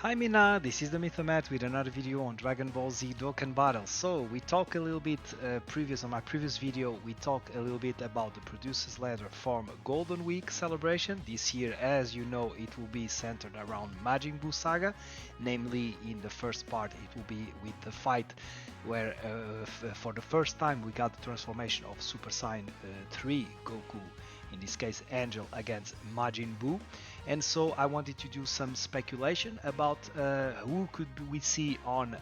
Hi Minna, this is the Mythomat with another video on Dragon Ball Z Dokkan Battles. So we talked a little bit on my previous video, we talked a little bit about the Producer's Ladder Farm Golden Week celebration. This year, as you know, it will be centered around Majin Buu Saga. Namely, in the first part, it will be with the fight where for the first time we got the transformation of Super Saiyan 3 Goku, in this case Angel, against Majin Buu. And so I wanted to do some speculation about who could we see on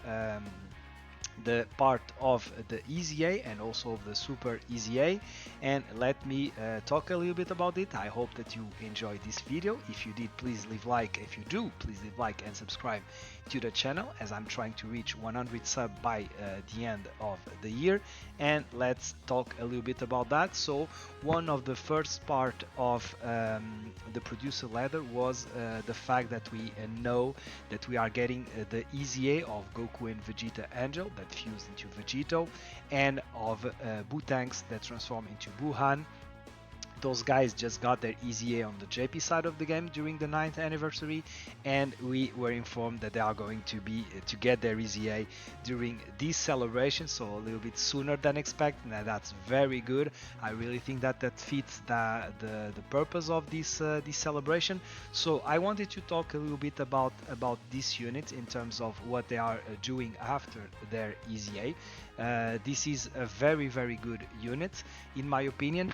the part of the EZA and also of the Super EZA, and let me talk a little bit about it. I hope that you enjoyed this video. If you did, please leave like. If you do, please leave like and subscribe to the channel, as I'm trying to reach 100 sub by the end of the year. And let's talk a little bit about that. So one of the first part of the producer ladder was the fact that we know that we are getting the EZA of Goku and Vegeta Angel that fused into Vegito, and of Buu that transform into Buhan. Those guys just got their EZA on the JP side of the game during the 9th anniversary, and we were informed that they are going to get their EZA during this celebration, so a little bit sooner than expected. Now that's very good. I really think that fits the purpose of this celebration. So I wanted to talk a little bit about this unit in terms of what they are doing after their EZA. This is a very good unit in my opinion.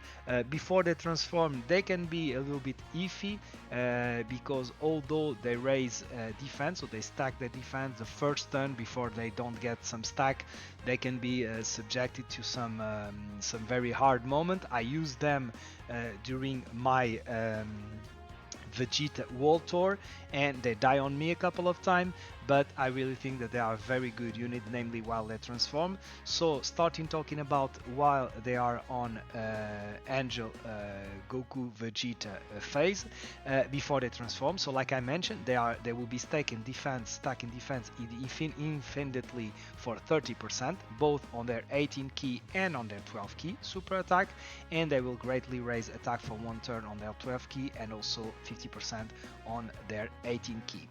Before they transform, they can be a little bit iffy because although they raise defense, so they stack the defense the first turn before they don't get some stack, they can be subjected to some very hard moment. I use them during my Vegeta World Tour, and they die on me a couple of times, but I really think that they are a very good unit, namely while they transform. So starting talking about while they are on Angel Goku Vegeta phase before they transform. So like I mentioned, they will be stacking defense infinitely for 30%, both on their 18 key and on their 12 key super attack, and they will greatly raise attack for one turn on their 12 key and also 50% on their 18 key.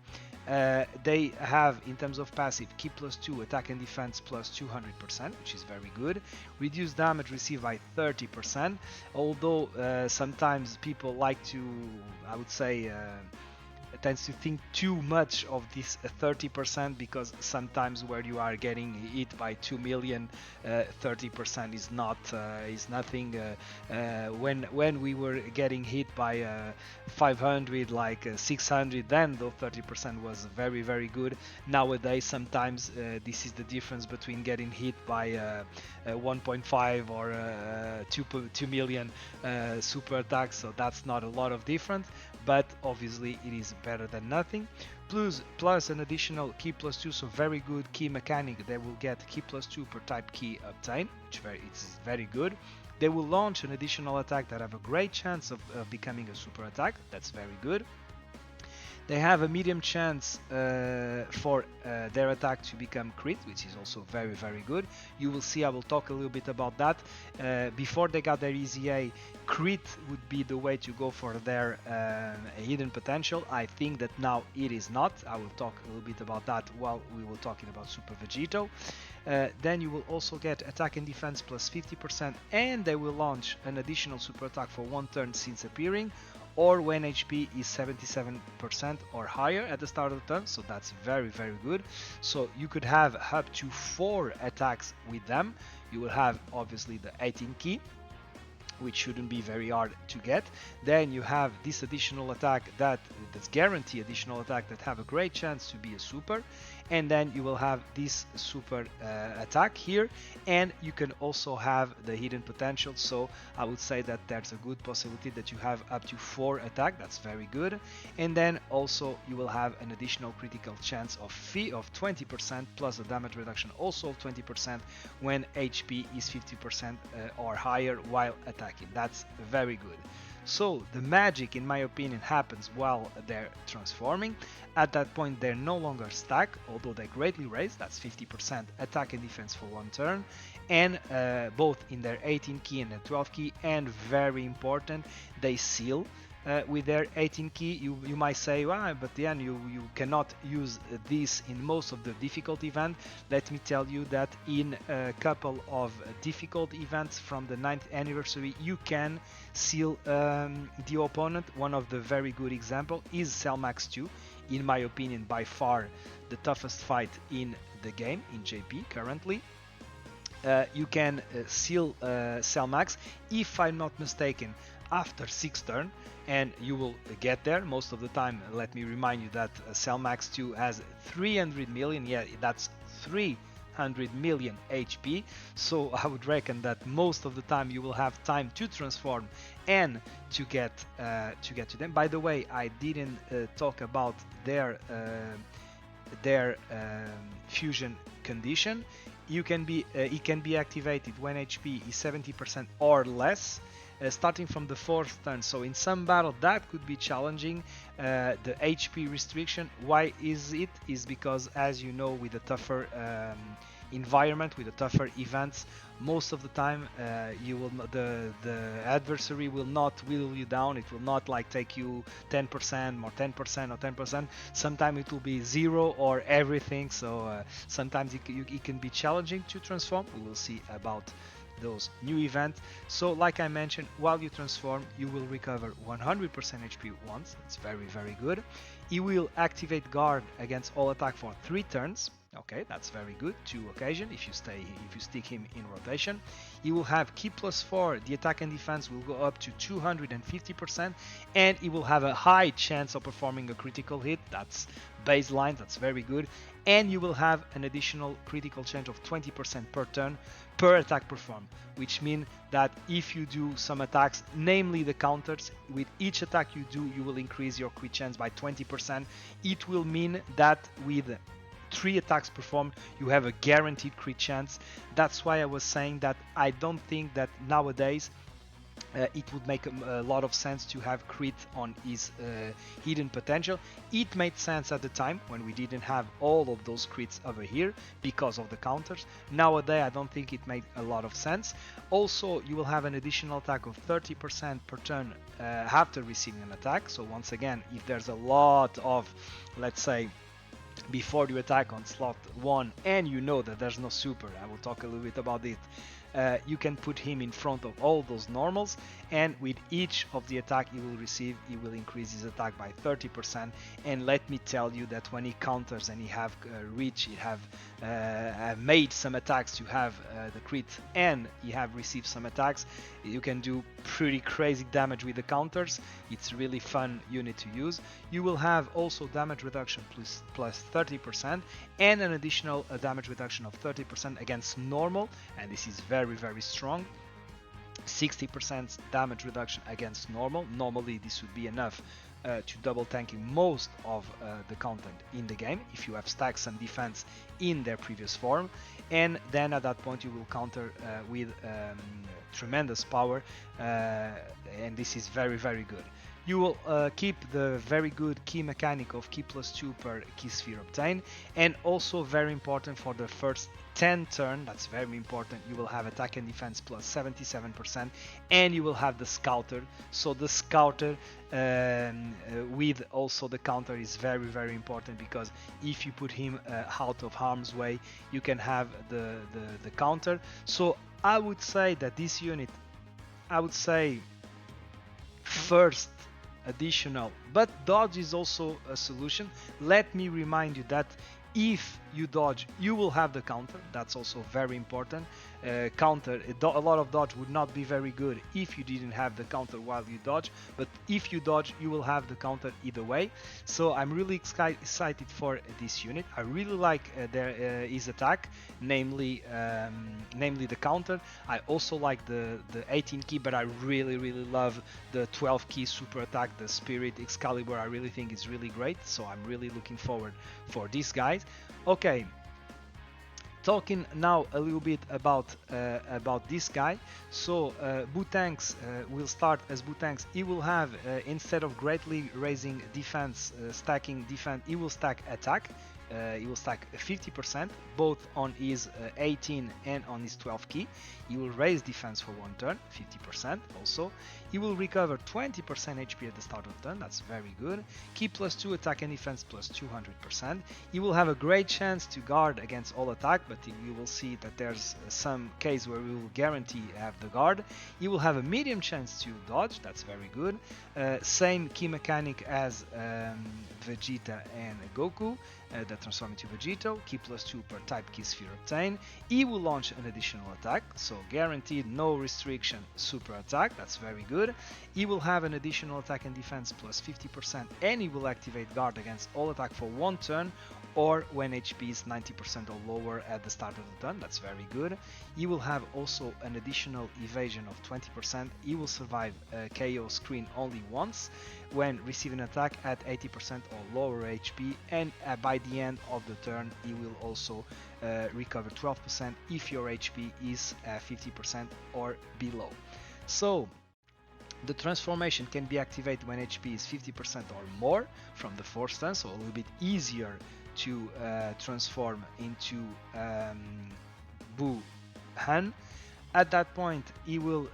They have, in terms of passive, key +2, attack and defense +200%, which is very good. Reduce damage received by 30%, although sometimes people like to, I would say, tends to think too much of this 30%, because sometimes where you are getting hit by 2 million, 30% is nothing. When we were getting hit by 500, like 600, then the 30% was very good. Nowadays sometimes this is the difference between getting hit by 1.5 or 2 million super attacks, so that's not a lot of difference, but obviously it is better than nothing. Plus an additional key +2, so very good key mechanic. They will get key +2 per type key obtained, which it's very good. They will launch an additional attack that have a great chance of becoming a super attack. That's very good. They have a medium chance for their attack to become crit, which is also very good. You will see, I will talk a little bit about that. Before they got their EZA, crit would be the way to go for their hidden potential. I think that now it is not. I will talk a little bit about that while we were talking about Super Vegito. Then you will also get attack and defense +50%, and they will launch an additional super attack for one turn since appearing, or when HP is 77% or higher at the start of the turn, so that's very good. So you could have up to 4 attacks with them. You will have obviously the 18 key, which shouldn't be very hard to get. Then you have this additional attack that's guaranteed additional attack that have a great chance to be a super, and then you will have this super attack here, and you can also have the hidden potential. So I would say that there's a good possibility that you have up to 4 attack. That's very good. And then also you will have an additional critical chance of 20% plus a damage reduction also of 20% when HP is 50% or higher while attacking. That's very good. So the magic, in my opinion, happens while they're transforming. At that point, they're no longer stacked, although they greatly raise. That's 50% attack and defense for one turn, and both in their 18 key and their 12 key. And very important, they seal with their 18 key. You might say, well, but then you cannot use this in most of the difficult event. Let me tell you that in a couple of difficult events from the 9th anniversary, you can seal the opponent. One of the very good example is Cellmax 2. In my opinion, by far the toughest fight in the game in JP currently. You can seal Cellmax, if I'm not mistaken, after 6 turn, and you will get there most of the time. Let me remind you that Cellmax 2 has 300 million, yeah, that's 300 million HP, so I would reckon that most of the time you will have time to transform and to get to them. By the way, I didn't talk about their fusion condition. It can be activated when HP is 70% or less, starting from the 4th turn. So in some battle that could be challenging. The HP restriction, why is it? Is because, as you know, with the tougher environment, with the tougher events, most of the time the adversary will not whittle you down. It will not like take you 10% or 10% or 10%. Sometimes it will be 0 or everything. So sometimes it can be challenging to transform. We will see about those new events. So like I mentioned, while you transform, you will recover 100% HP once. It's very, very good. It will activate guard against all attack for 3 turns. Okay, that's very good. 2 occasions if you stick him in rotation. He will have key +4. The attack and defense will go up to 250%, and he will have a high chance of performing a critical hit. That's baseline. That's very good. And you will have an additional critical chance of 20% per turn per attack performed, which means that if you do some attacks, namely the counters, with each attack you do, you will increase your crit chance by 20%. It will mean that with 3 attacks performed, you have a guaranteed crit chance. That's why I was saying that I don't think that nowadays it would make a lot of sense to have crit on his hidden potential. It made sense at the time when we didn't have all of those crits over here because of the counters. Nowadays I don't think it made a lot of sense. Also, you will have an additional attack of 30% per turn after receiving an attack. So once again, if there's a lot of, let's say, before you attack on slot 1 and you know that there's no super, I will talk a little bit about it, you can put him in front of all those normals, and with each of the attack he will receive, he will increase his attack by 30%. And let me tell you that when he counters and he have made some attacks to have the crit, and he have received some attacks, you can do pretty crazy damage with the counters. It's really fun unit to use. You will have also damage reduction plus 30%, and an additional damage reduction of 30% against normal, and this is very, very strong. 60% damage reduction against normal. Normally this would be enough to double tanking most of the content in the game if you have stacks and defense in their previous form, and then at that point you will counter with tremendous power, and this is very, very good. You will keep the very good key mechanic of key +2 per key sphere obtained, and also very important for the first 10 turn, that's very important, you will have attack and defense plus 77%, and you will have the scouter. So the scouter with also the counter is very, very important, because if you put him out of harm's way, you can have the counter. So I would say that this unit, I would say first additional, but dodge is also a solution. Let me remind you that if you dodge, you will have the counter. That's also very important. Counter, a lot of dodge would not be very good if you didn't have the counter while you dodge, but if you dodge, you will have the counter either way. So I'm really excited for this unit. I really like his attack, namely the counter. I also like the 18 key, but I really, really love the 12 key super attack, the Spirit Excalibur. I really think it's really great, so I'm really looking forward for these guys. Okay, talking now a little bit about this guy. So Bootanks will start as Bootanks. He will have instead of greatly raising defense, stacking defense, he will stack attack. He will stack 50% both on his 18 and on his 12 key. He will raise defense for 1 turn, 50% also. He will recover 20% HP at the start of the turn, that's very good. Ki +2 attack and defense plus 200%. He will have a great chance to guard against all attack, but we will see that there's some case where we will guarantee have the guard. He will have a medium chance to dodge, that's very good. Same key mechanic as Vegeta and Goku that transform into Vegito. Ki +2 per type key sphere obtained. He will launch an additional attack, so guaranteed no restriction super attack, that's very good. He will have an additional attack and defense plus 50%, and he will activate guard against all attack for 1 turn or when HP is 90% or lower at the start of the turn, that's very good. He will have also an additional evasion of 20%. He will survive a KO screen only once when receiving attack at 80% or lower HP, and by the end of the turn he will also recover 12% if your HP is 50% or below. So the transformation can be activated when HP is 50% or more from the 4th turn, so a little bit easier to transform into Buu Han. At that point, he will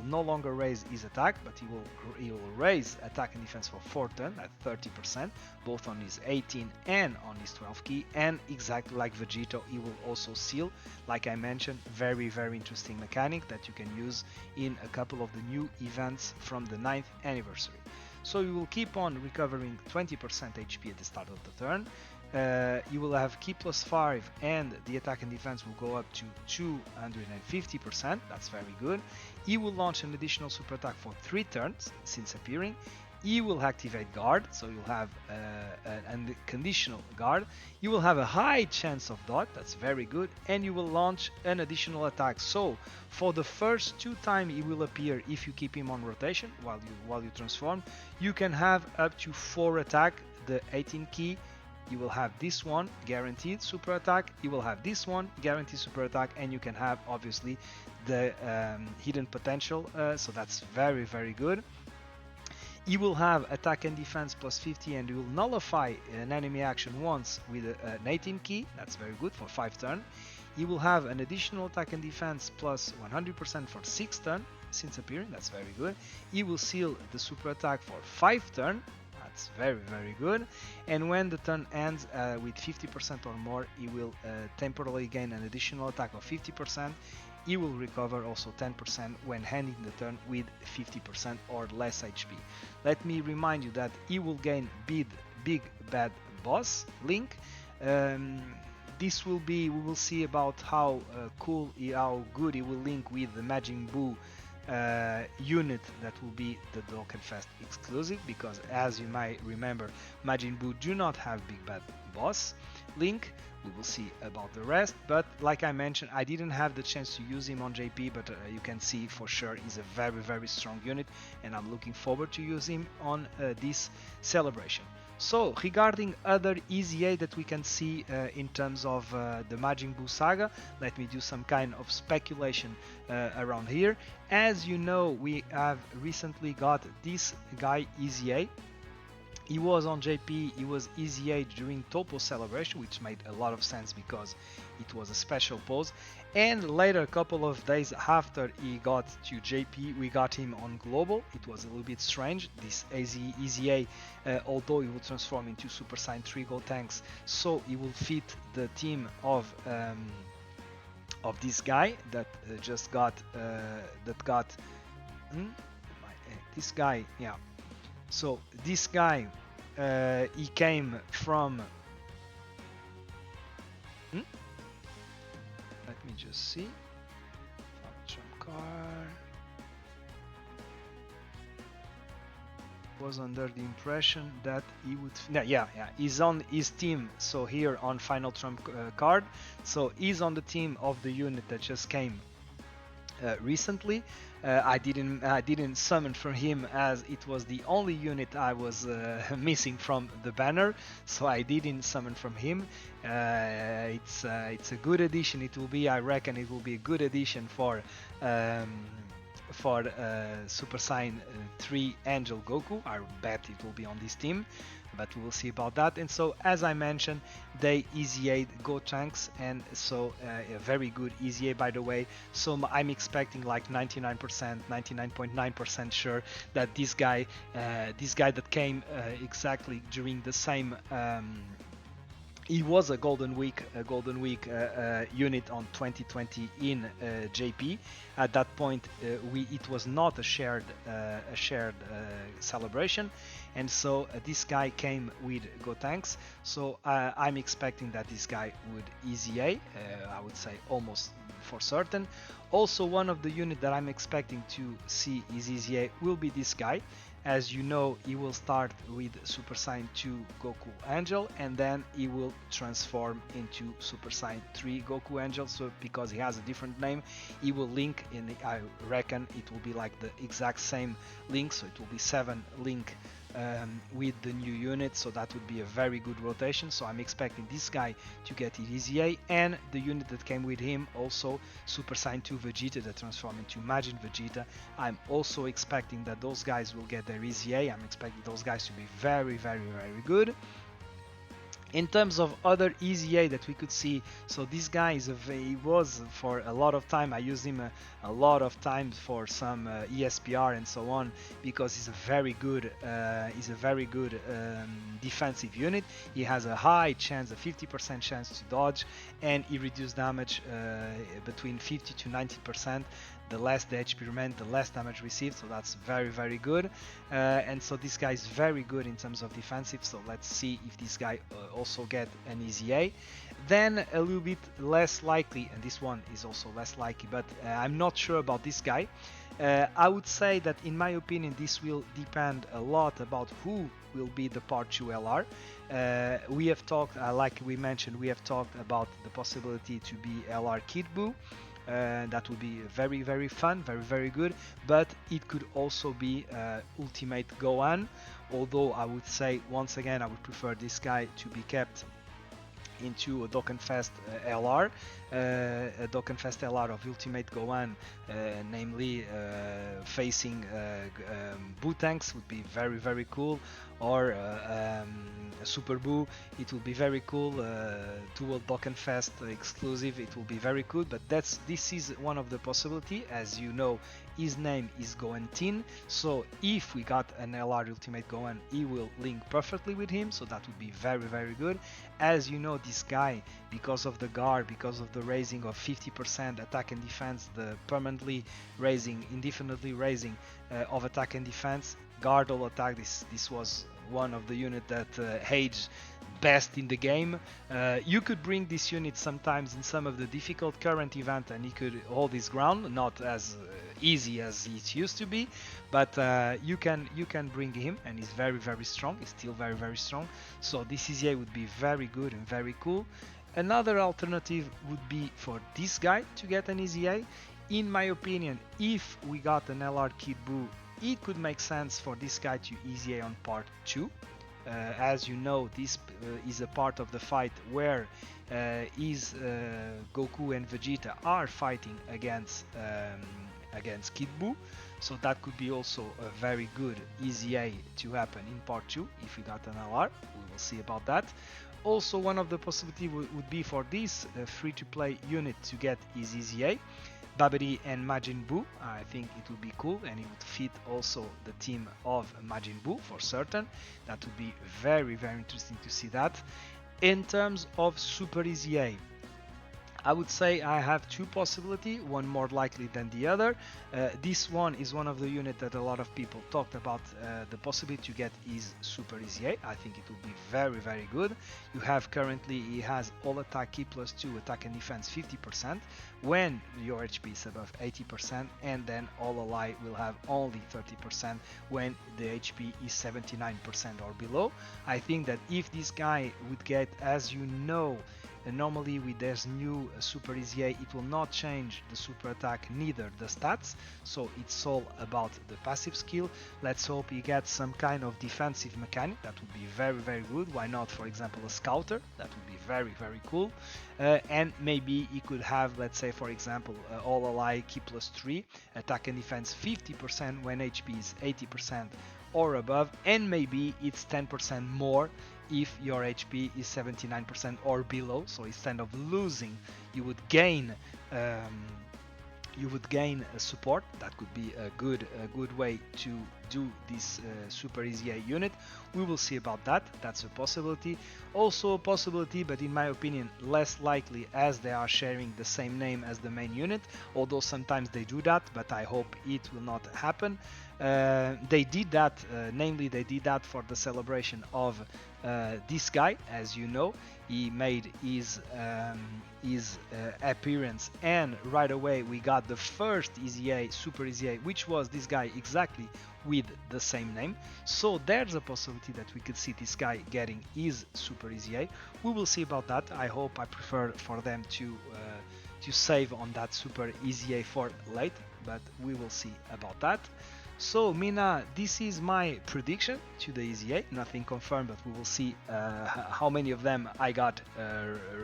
no longer raise his attack, but he will raise attack and defense for 4 turns at 30%, both on his 18 and on his 12 key, and exactly like Vegito, he will also seal, like I mentioned, very interesting mechanic that you can use in a couple of the new events from the 9th anniversary. So you will keep on recovering 20% HP at the start of the turn. You will have Ki +5 and the attack and defense will go up to 250%, that's very good. He will launch an additional super attack for 3 turns since appearing. He will activate guard, so you'll have a conditional guard. You will have a high chance of dodge, that's very good, and you will launch an additional attack. So for the first 2 times he will appear, if you keep him on rotation while you transform, you can have up to 4 attack, the 18 key. You will have this one guaranteed super attack, you will have this one guaranteed super attack, and you can have obviously the hidden potential, so that's very good. You will have attack and defense plus 50, and you will nullify an enemy action once with an 18 key, that's very good for 5 turns. You will have an additional attack and defense plus 100% for 6 turns since appearing, that's very good. You will seal the super attack for 5 turns. That's very good, and when the turn ends with 50% or more, he will temporarily gain an additional attack of 50%. He will recover also 10% when ending the turn with 50% or less HP. Let me remind you that he will gain Big Bad Boss Link. This will be, we will see about how how good he will link with the Majin Buu unit that will be the Dokkan Fest exclusive, because as you might remember, Majin Buu do not have Big Bad Boss link. We will see about the rest, but like I mentioned, I didn't have the chance to use him on JP, but you can see for sure he's a very strong unit, and I'm looking forward to use him on this celebration. So regarding other EZA that we can see in terms of the Majin Buu saga, let me do some kind of speculation around here. As you know, we have recently got this guy EZA. He was on JP, he was EZA during Topo celebration, which made a lot of sense because it was a special pose. And later, a couple of days after he got to JP, we got him on Global. It was a little bit strange, this EZA, although he will transform into Super Saiyan 3 Gold Tanks, so he will fit the team of this guy that just got, this guy, yeah. So this guy, he came from. Let me just see. Trump card. Was under the impression that he would. Yeah. He's on his team. So here on Final Trump card. So he's on the team of the unit that just came recently. I didn't summon from him, as it was the only unit I was missing from the banner, so I didn't summon from him. It's a good addition. It will be, I reckon, it will be a good addition for Super Saiyan 3 Angel Goku. I bet it will be on this team. but we will see about that. And so, as I mentioned, they EZA'd Gotenks, and so a very good EZA, by the way. So I'm expecting like 99%, 99.9% sure that this guy that came exactly during the same. He was a golden week unit on 2020 in JP. At that point, it was not a shared celebration, and so this guy came with Gotenks. So I'm expecting that this guy would EZA. I would say almost for certain. Also, one of the unit that I'm expecting to see is EZA will be this guy. As you know, he will start with Super Saiyan 2 Goku Angel, and then he will transform into Super Saiyan 3 Goku Angel. So because he has a different name, he will link in the, I reckon it will be like the exact same link, so it will be 7 link with the new unit, so that would be a very good rotation. So I'm expecting this guy to get his EZA, and the unit that came with him also Super Saiyan 2 Vegeta that transformed into Majin Vegeta. I'm also expecting that those guys will get their EZA. I'm expecting those guys to be very good. In terms of other EZA that we could see, so this guy he was for a lot of time. I used him a lot of times for some ESPR and so on, because he's a very good defensive unit. He has a high chance, a 50% chance to dodge, and he reduces damage between 50 to 90%. The less the HP remained, the less damage received, so that's very good. And so this guy is very good in terms of defensive, so let's see if this guy also get an EZA. Then a little bit less likely, and this one is also less likely, but I'm not sure about this guy. I would say that in my opinion this will depend a lot about who will be the Part 2 LR. We have talked, like we mentioned, we have talked about the possibility to be LR Kid Buu. That would be very fun, very good, but it could also be Ultimate Gohan, although I would say once again I would prefer this guy to be kept into a Dokkan Fest LR, a Dokkan Fest LR of Ultimate Gohan, namely facing Buu would be very cool, or Super Buu, it will be very cool. Dual Dokkan Fest exclusive, it will be very cool. But this is one of the possibility. As you know, his name is Gohan Tin, so if we got an LR Ultimate Gohan, he will link perfectly with him, so that would be very good. As you know, this guy, because of the guard, because of the raising of 50% attack and defense, the permanently raising, indefinitely raising of attack and defense, guard all attack, this was one of the unit that aged best in the game. You could bring this unit sometimes in some of the difficult current event, and he could hold his ground, not as easy as it used to be, but you can bring him, and he's very strong. He's still very strong, so this EZA would be very good and very cool. Another alternative would be for this guy to get an EZA. In my opinion, if we got an LR Kid Buu, it could make sense for this guy to EZA on part 2. As you know, this is a part of the fight where Goku and Vegeta are fighting against Kid Buu, so that could be also a very good EZA to happen in part 2 if we got an LR. We will see about that. Also, one of the possibilities would be for this free-to-play unit to get his EZA. Babidi and Majin Buu, I think it would be cool, and it would fit also the team of Majin Buu for certain. That would be very interesting to see that. In terms of Super EZA, I would say I have two possibilities, one more likely than the other. This one is one of the units that a lot of people talked about, the possibility to get is Super EZA. I think it would be very good. You have currently, he has all attack key plus 2, attack and defense 50% when your HP is above 80%, and then all ally will have only 30% when the HP is 79% or below. I think that if this guy would get, as you know, normally with this new Super EZA, it will not change the super attack, neither the stats, so it's all about the passive skill. Let's hope he gets some kind of defensive mechanic. That would be very good. Why not, for example, a scouter? That would be very cool. And maybe he could have, let's say, for example, all ally key plus 3, attack and defense 50% when HP is 80%, or above, and maybe it's 10% more if your HP is 79% or below. So instead of losing, you would gain a support. That could be a good way to do this Super EZA unit. We will see about that. That's a possibility. Also a possibility, but in my opinion less likely, as they are sharing the same name as the main unit, although sometimes they do that, but I hope it will not happen. They did that, namely they did that for the celebration of this guy. As you know, he made his appearance, and right away we got the first EZA, Super EZA, which was this guy exactly with the same name. So there's a possibility that we could see this guy getting his Super EZA. We will see about that. I prefer for them to save on that Super EZA for late, but we will see about that. So Minna, this is my prediction to the EZA, nothing confirmed, but we will see how many of them I got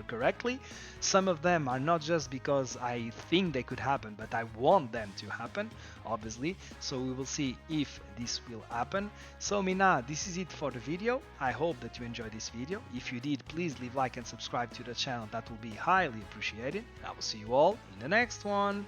correctly. Some of them are not just because I think they could happen, but I want them to happen, obviously. So we will see if this will happen. So Minna, this is it for the video. I hope that you enjoyed this video. If you did, please leave like and subscribe to the channel. That will be highly appreciated. I will see you all in the next one.